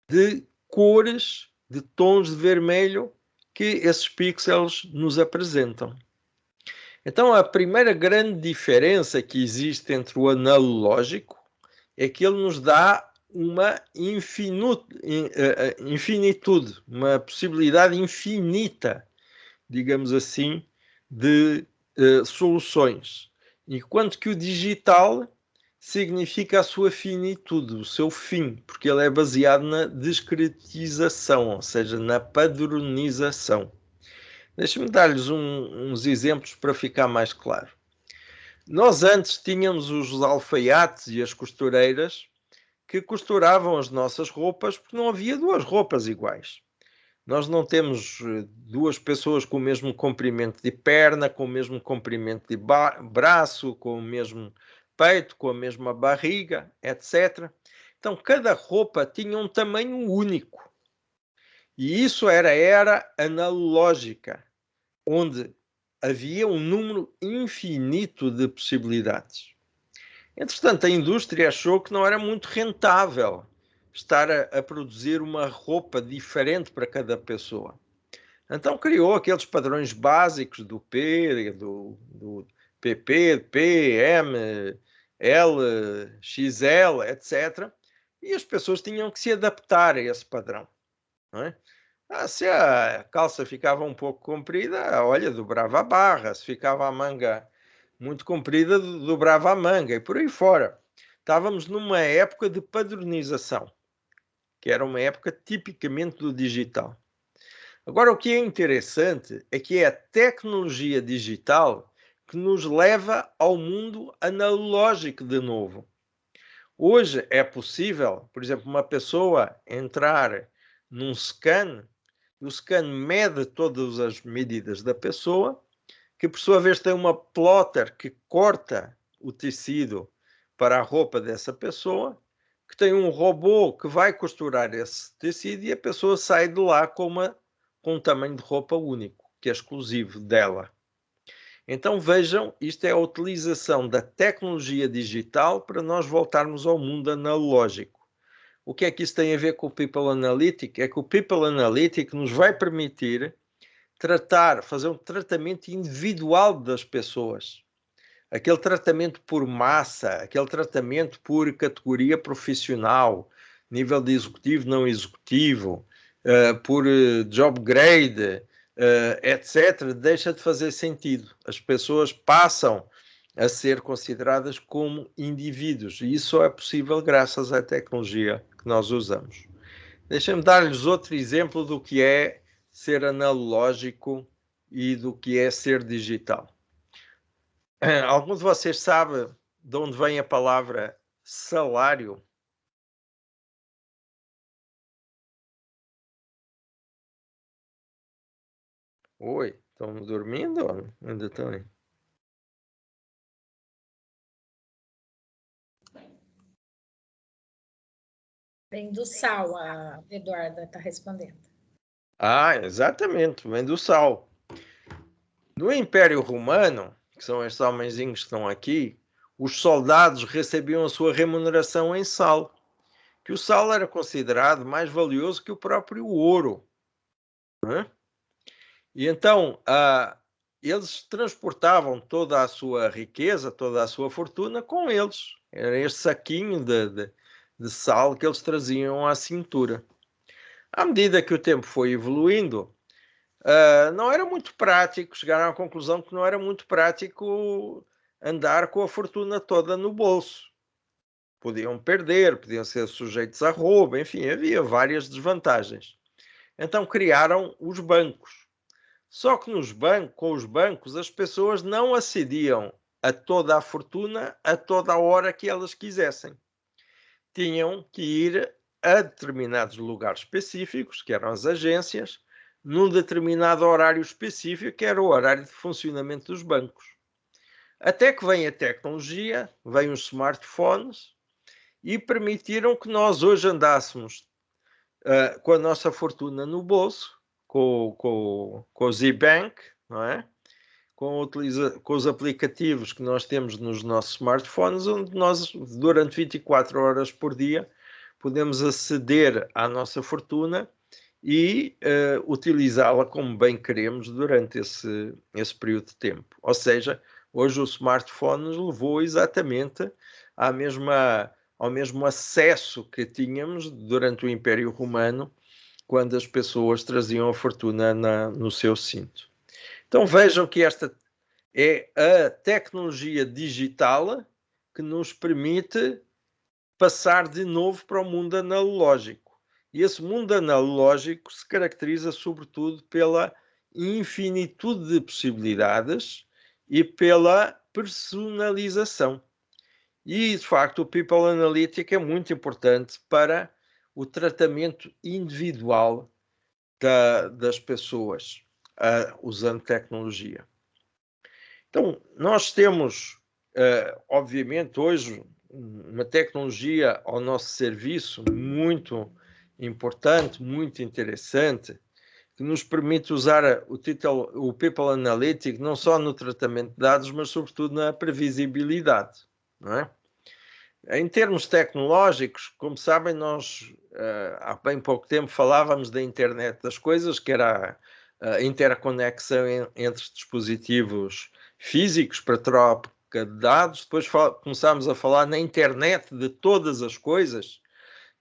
de cores, de tons de vermelho que esses pixels nos apresentam. Então, a primeira grande diferença que existe entre o analógico é que ele nos dá uma infinitude, uma possibilidade infinita, digamos assim, de soluções, enquanto que o digital significa a sua finitude, o seu fim, porque ele é baseado na discretização, ou seja, na padronização. Deixe-me dar-lhes uns exemplos para ficar mais claro. Nós antes tínhamos os alfaiates e as costureiras que costuravam as nossas roupas porque não havia duas roupas iguais. Nós não temos duas pessoas com o mesmo comprimento de perna, com o mesmo comprimento de braço, com o mesmo peito, com a mesma barriga, etc. Então, cada roupa tinha um tamanho único. E isso era a era analógica, onde havia um número infinito de possibilidades. Entretanto, a indústria achou que não era muito rentável estar a produzir uma roupa diferente para cada pessoa. Então criou aqueles padrões básicos do P, do PP, P, M, L, XL, etc. E as pessoas tinham que se adaptar a esse padrão. Não é? Se a calça ficava um pouco comprida, olha, dobrava a barra. Se ficava a manga muito comprida, dobrava a manga e por aí fora. Estávamos numa época de padronização, que era uma época tipicamente do digital. Agora, o que é interessante é que é a tecnologia digital que nos leva ao mundo analógico de novo. Hoje é possível, por exemplo, uma pessoa entrar num scan, o scan mede todas as medidas da pessoa, que por sua vez tem uma plotter que corta o tecido para a roupa dessa pessoa, que tem um robô que vai costurar esse tecido e a pessoa sai de lá com um tamanho de roupa único, que é exclusivo dela. Então vejam, isto é a utilização da tecnologia digital para nós voltarmos ao mundo analógico. O que é que isso tem a ver com o People Analytics? É que o People Analytics nos vai permitir fazer um tratamento individual das pessoas. Aquele tratamento por massa, aquele tratamento por categoria profissional, nível de executivo, não executivo, por job grade, etc., deixa de fazer sentido. As pessoas passam a ser consideradas como indivíduos e isso só é possível graças à tecnologia que nós usamos. Deixem-me dar-lhes outro exemplo do que é ser analógico e do que é ser digital. Algum de vocês sabe de onde vem a palavra salário? Oi, estão dormindo ou ainda estão aí? Vem do sal, a Eduarda está respondendo. Exatamente, vem do sal. No Império Romano, que são estes homenzinhos que estão aqui, os soldados recebiam a sua remuneração em sal, que o sal era considerado mais valioso que o próprio ouro. E então, eles transportavam toda a sua riqueza, toda a sua fortuna com eles. Era este saquinho de sal que eles traziam à cintura. À medida que o tempo foi evoluindo, não era muito prático, chegaram à conclusão que não era muito prático andar com a fortuna toda no bolso. Podiam perder, podiam ser sujeitos a roubo, enfim, havia várias desvantagens. Então criaram os bancos. Só que com os bancos as pessoas não acediam a toda a fortuna a toda a hora que elas quisessem. Tinham que ir a determinados lugares específicos, que eram as agências, num determinado horário específico, que era o horário de funcionamento dos bancos. Até que vem a tecnologia, vêm os smartphones e permitiram que nós hoje andássemos com a nossa fortuna no bolso, com o Z-Bank, não é? Com os aplicativos que nós temos nos nossos smartphones, onde nós, durante 24 horas por dia, podemos aceder à nossa fortuna e utilizá-la como bem queremos durante esse período de tempo. Ou seja, hoje o smartphone nos levou exatamente ao mesmo acesso que tínhamos durante o Império Romano, quando as pessoas traziam a fortuna no seu cinto. Então vejam que É a tecnologia digital que nos permite passar de novo para o mundo analógico. E esse mundo analógico se caracteriza sobretudo pela infinitude de possibilidades e pela personalização. E, de facto, o People Analytics é muito importante para o tratamento individual das pessoas, usando tecnologia. Então, nós temos, obviamente, hoje, uma tecnologia ao nosso serviço muito importante, muito interessante, que nos permite usar o People Analytics não só no tratamento de dados, mas sobretudo na previsibilidade, não é? Em termos tecnológicos, como sabem, nós há bem pouco tempo falávamos da internet das coisas, que era a interconexão entre dispositivos físicos para troca de dados. Depois começámos a falar na internet de todas as coisas,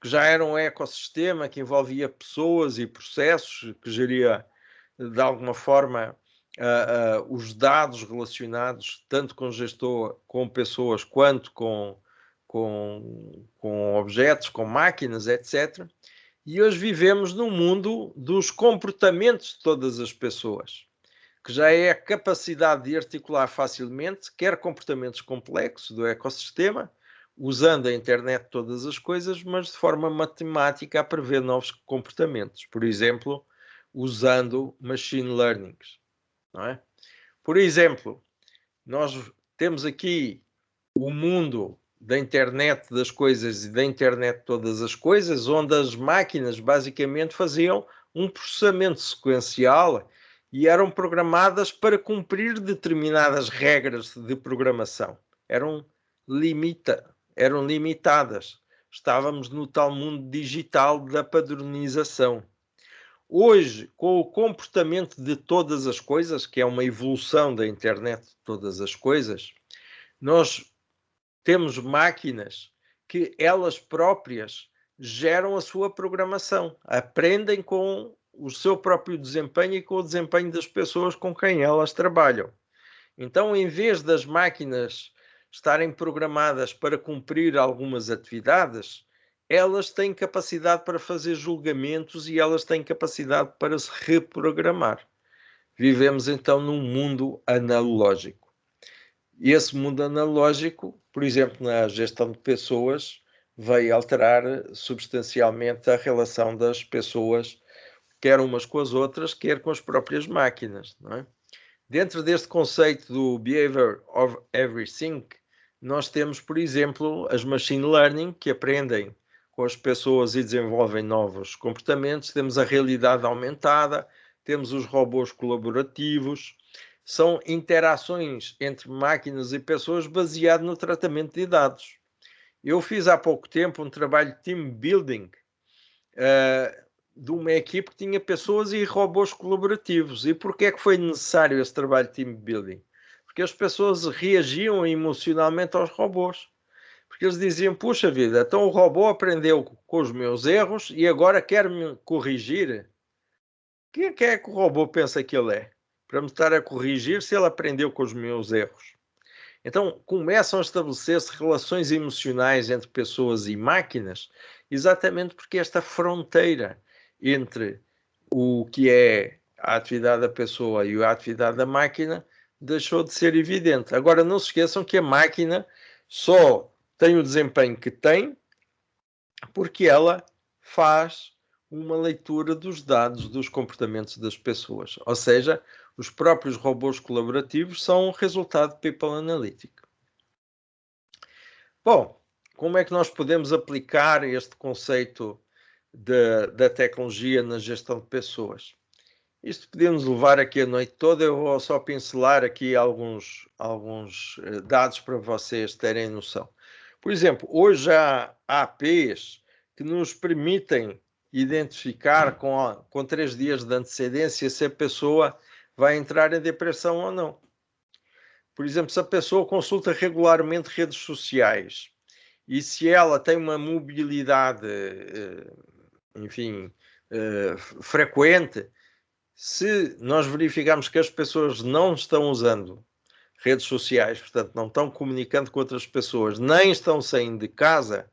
que já era um ecossistema que envolvia pessoas e processos, que geria de alguma forma os dados relacionados tanto com gestor, com pessoas, quanto com objetos, com máquinas, etc. E hoje vivemos num mundo dos comportamentos de todas as pessoas, que já é a capacidade de articular facilmente, quer comportamentos complexos do ecossistema, usando a internet de todas as coisas, mas de forma matemática a prever novos comportamentos. Por exemplo, usando machine learning. Não é? Por exemplo, nós temos aqui o mundo da internet das coisas e da internet de todas as coisas, onde as máquinas basicamente faziam um processamento sequencial e eram programadas para cumprir determinadas regras de programação. Eram limitadas. Estávamos no tal mundo digital da padronização. Hoje, com o comportamento de todas as coisas, que é uma evolução da internet de todas as coisas, nós temos máquinas que elas próprias geram a sua programação, aprendem com o seu próprio desempenho e com o desempenho das pessoas com quem elas trabalham. Então, em vez das máquinas estarem programadas para cumprir algumas atividades, elas têm capacidade para fazer julgamentos e elas têm capacidade para se reprogramar. Vivemos então num mundo analógico. E esse mundo analógico, por exemplo, na gestão de pessoas, veio alterar substancialmente a relação das pessoas, quer umas com as outras, quer com as próprias máquinas, não é? Dentro deste conceito do Behavior of Everything, nós temos, por exemplo, as machine learning, que aprendem com as pessoas e desenvolvem novos comportamentos. Temos a realidade aumentada, temos os robôs colaborativos. São interações entre máquinas e pessoas baseado no tratamento de dados. Eu fiz há pouco tempo um trabalho de team building de uma equipe que tinha pessoas e robôs colaborativos. E porquê é que foi necessário esse trabalho de team building? Porque as pessoas reagiam emocionalmente aos robôs. Porque eles diziam, puxa vida, então o robô aprendeu com os meus erros e agora quer-me corrigir. Quem é que o robô pensa que ele é? Para me estar a corrigir se ele aprendeu com os meus erros. Então, começam a estabelecer-se relações emocionais entre pessoas e máquinas, exatamente porque esta fronteira entre o que é a atividade da pessoa e a atividade da máquina deixou de ser evidente. Agora, não se esqueçam que a máquina só tem o desempenho que tem porque ela faz uma leitura dos dados dos comportamentos das pessoas. Ou seja, os próprios robôs colaborativos são um resultado de People Analytics. Bom, como é que nós podemos aplicar este conceito da tecnologia na gestão de pessoas? Isto podemos levar aqui a noite toda, eu vou só pincelar aqui alguns dados para vocês terem noção. Por exemplo, hoje há APs que nos permitem identificar com 3 dias de antecedência se a pessoa vai entrar em depressão ou não. Por exemplo, se a pessoa consulta regularmente redes sociais e se ela tem uma mobilidade, frequente, se nós verificarmos que as pessoas não estão usando redes sociais, portanto, não estão comunicando com outras pessoas, nem estão saindo de casa,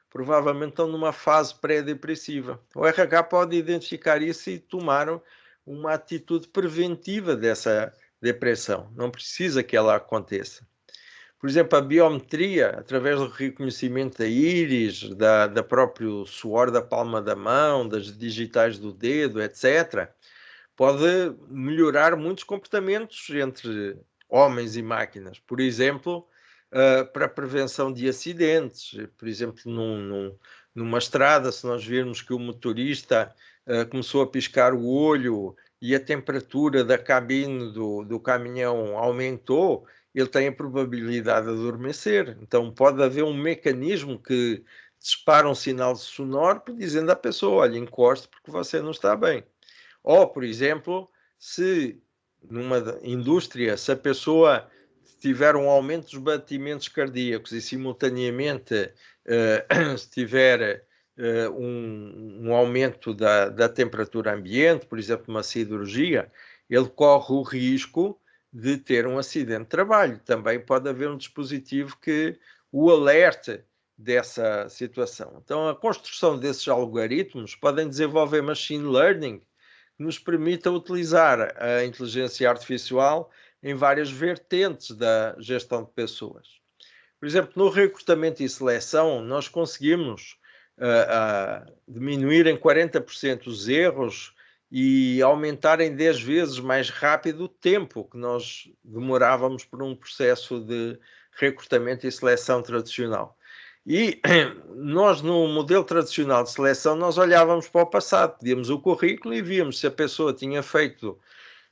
provavelmente estão numa fase pré-depressiva. O RH pode identificar isso e tomar uma atitude preventiva dessa depressão. Não precisa que ela aconteça. Por exemplo, a biometria, através do reconhecimento da íris, da próprio suor da palma da mão, das digitais do dedo, etc., pode melhorar muitos comportamentos entre homens e máquinas. Por exemplo, para a prevenção de acidentes. Por exemplo, numa estrada, se nós virmos que o motorista começou a piscar o olho e a temperatura da cabine do caminhão aumentou, ele tem a probabilidade de adormecer. Então pode haver um mecanismo que dispara um sinal sonoro dizendo à pessoa, olha, encoste porque você não está bem. Ou, por exemplo, se numa indústria, se a pessoa tiver um aumento dos batimentos cardíacos e simultaneamente se tiver um aumento da temperatura ambiente, por exemplo, uma siderurgia, ele corre o risco de ter um acidente de trabalho. Também pode haver um dispositivo que o alerte dessa situação. Então, a construção desses algoritmos podem desenvolver machine learning que nos permita utilizar a inteligência artificial em várias vertentes da gestão de pessoas. Por exemplo, no recrutamento e seleção, nós conseguimos diminuir em 40% os erros e aumentar em 10 vezes mais rápido o tempo que nós demorávamos por um processo de recrutamento e seleção tradicional. E nós, no modelo tradicional de seleção, nós olhávamos para o passado, pedíamos o currículo e víamos se a pessoa tinha feito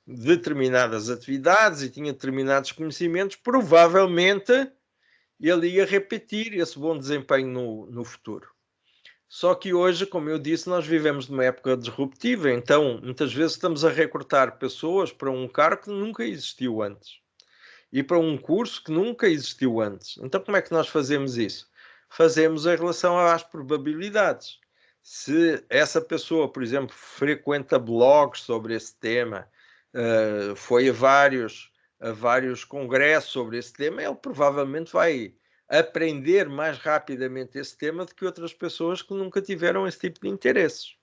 determinadas atividades e tinha determinados conhecimentos, provavelmente ele ia repetir esse bom desempenho no futuro. Só que hoje, como eu disse, nós vivemos numa época disruptiva, então muitas vezes estamos a recrutar pessoas para um cargo que nunca existiu antes e para um curso que nunca existiu antes. Então como é que nós fazemos isso? Fazemos em relação às probabilidades. Se essa pessoa, por exemplo, frequenta blogs sobre esse tema, foi a vários congressos sobre esse tema, ele provavelmente vai aprender mais rapidamente esse tema do que outras pessoas que nunca tiveram esse tipo de interesses.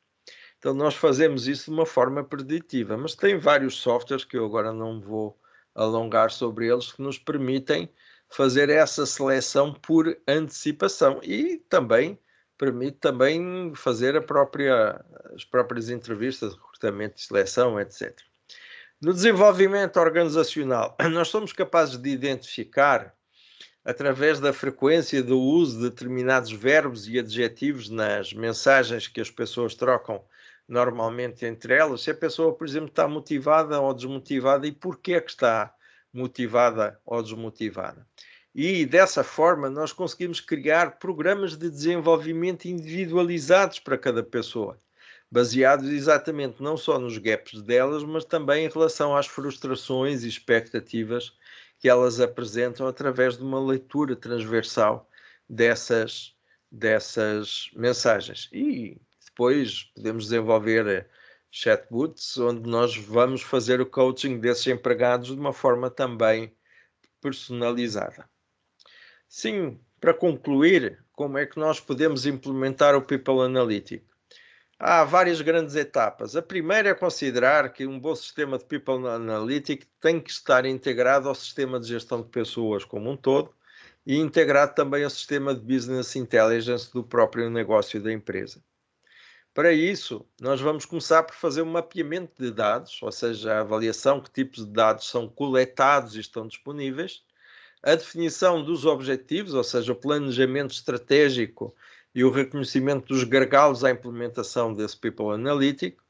Então nós fazemos isso de uma forma preditiva, mas tem vários softwares que eu agora não vou alongar sobre eles que nos permitem fazer essa seleção por antecipação e também permite também fazer as próprias entrevistas de recrutamento e seleção, etc. No desenvolvimento organizacional, nós somos capazes de identificar, através da frequência do uso de determinados verbos e adjetivos nas mensagens que as pessoas trocam normalmente entre elas, se a pessoa, por exemplo, está motivada ou desmotivada e porquê é que está motivada ou desmotivada. E dessa forma nós conseguimos criar programas de desenvolvimento individualizados para cada pessoa, baseados exatamente não só nos gaps delas, mas também em relação às frustrações e expectativas que elas apresentam através de uma leitura transversal dessas mensagens. E depois podemos desenvolver chatbots, onde nós vamos fazer o coaching desses empregados de uma forma também personalizada. Sim, para concluir, como é que nós podemos implementar o People Analytics? Há várias grandes etapas. A primeira é considerar que um bom sistema de People Analytics tem que estar integrado ao sistema de gestão de pessoas como um todo e integrado também ao sistema de Business Intelligence do próprio negócio da empresa. Para isso, nós vamos começar por fazer um mapeamento de dados, ou seja, a avaliação que tipos de dados são coletados e estão disponíveis, a definição dos objetivos, ou seja, o planejamento estratégico e o reconhecimento dos gargalos à implementação desse People Analytics,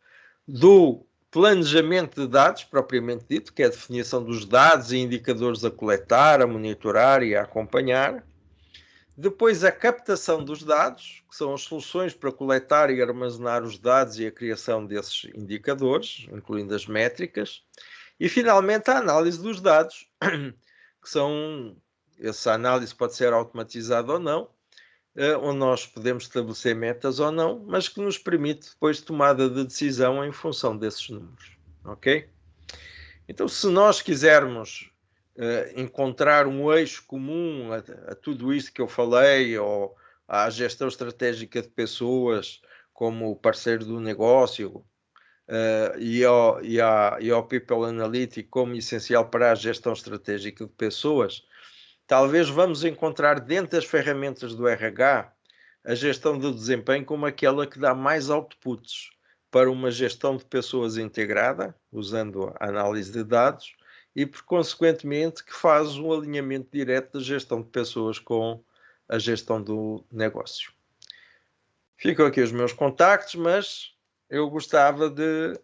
do planejamento de dados, propriamente dito, que é a definição dos dados e indicadores a coletar, a monitorar e a acompanhar. Depois, a captação dos dados, que são as soluções para coletar e armazenar os dados e a criação desses indicadores, incluindo as métricas. E, finalmente, a análise dos dados, que são, essa análise pode ser automatizada ou não, onde nós podemos estabelecer metas ou não, mas que nos permite depois tomada de decisão em função desses números, ok? Então, se nós quisermos encontrar um eixo comum a tudo isto que eu falei, ou à gestão estratégica de pessoas como parceiro do negócio, e ao People Analytics como essencial para a gestão estratégica de pessoas, talvez vamos encontrar dentro das ferramentas do RH a gestão do desempenho como aquela que dá mais outputs para uma gestão de pessoas integrada, usando a análise de dados, e por consequentemente que faz um alinhamento direto da gestão de pessoas com a gestão do negócio. Ficam aqui os meus contactos, mas eu gostava de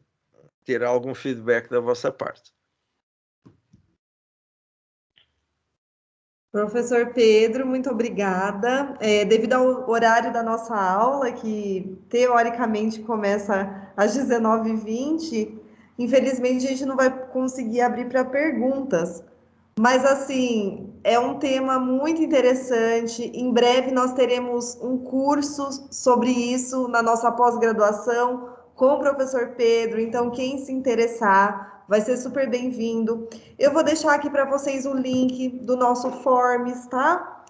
ter algum feedback da vossa parte. Professor Pedro, muito obrigada. Devido ao horário da nossa aula, que teoricamente começa às 19h20, infelizmente a gente não vai conseguir abrir para perguntas. Mas, assim, é um tema muito interessante. Em breve nós teremos um curso sobre isso na nossa pós-graduação com o professor Pedro. Então, quem se interessar vai ser super bem-vindo. Eu vou deixar aqui para vocês o link do nosso Forms, tá?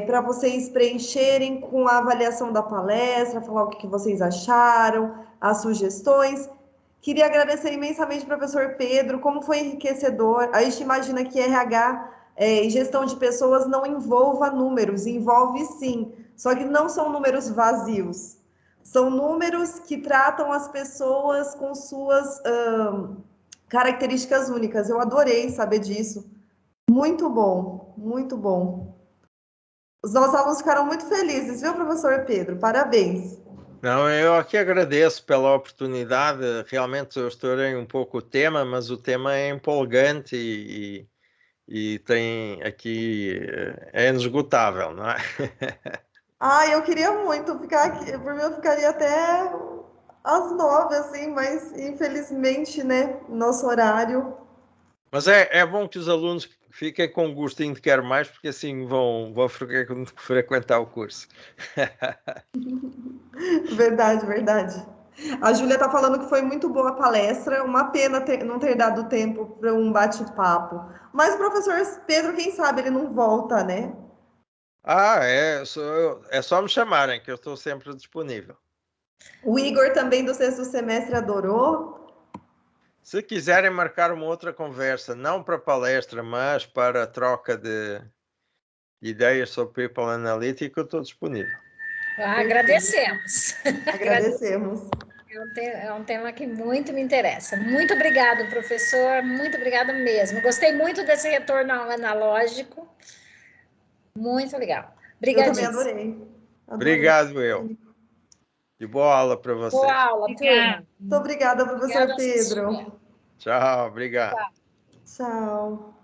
Para vocês preencherem com a avaliação da palestra, falar o que vocês acharam, as sugestões. Queria agradecer imensamente ao professor Pedro, como foi enriquecedor. A gente imagina que RH e gestão de pessoas não envolva números, envolve sim, só que não são números vazios. São números que tratam as pessoas com suas características únicas. Eu adorei saber disso. Muito bom, muito bom. Os nossos alunos ficaram muito felizes, viu, professor Pedro? Parabéns. Não, eu aqui agradeço pela oportunidade. Realmente eu estourei um pouco o tema, mas o tema é empolgante e tem aqui, é inesgotável, não é? Eu queria muito ficar aqui, por mim eu ficaria até às 9, assim, mas infelizmente, né, nosso horário. Mas é bom que os alunos fiquem com gostinho de quer mais, porque assim vão frequentar o curso. Verdade, verdade. A Júlia está falando que foi muito boa a palestra, uma pena não ter dado tempo para um bate-papo. Mas o professor Pedro, quem sabe ele não volta, né? É só me chamarem, que eu estou sempre disponível. O Igor também do sexto semestre adorou. Se quiserem marcar uma outra conversa, não para palestra, mas para troca de ideias sobre People Analytics, eu estou disponível. Agradecemos. Agradecemos. É um tema que muito me interessa. Muito obrigado, professor. Muito obrigada mesmo. Gostei muito desse retorno analógico. Muito legal. Obrigadíssimo. Eu também adorei. Obrigado, eu. E boa aula para vocês. Boa aula, turma. Muito obrigada, professor Pedro. Tchau, obrigado. Tchau.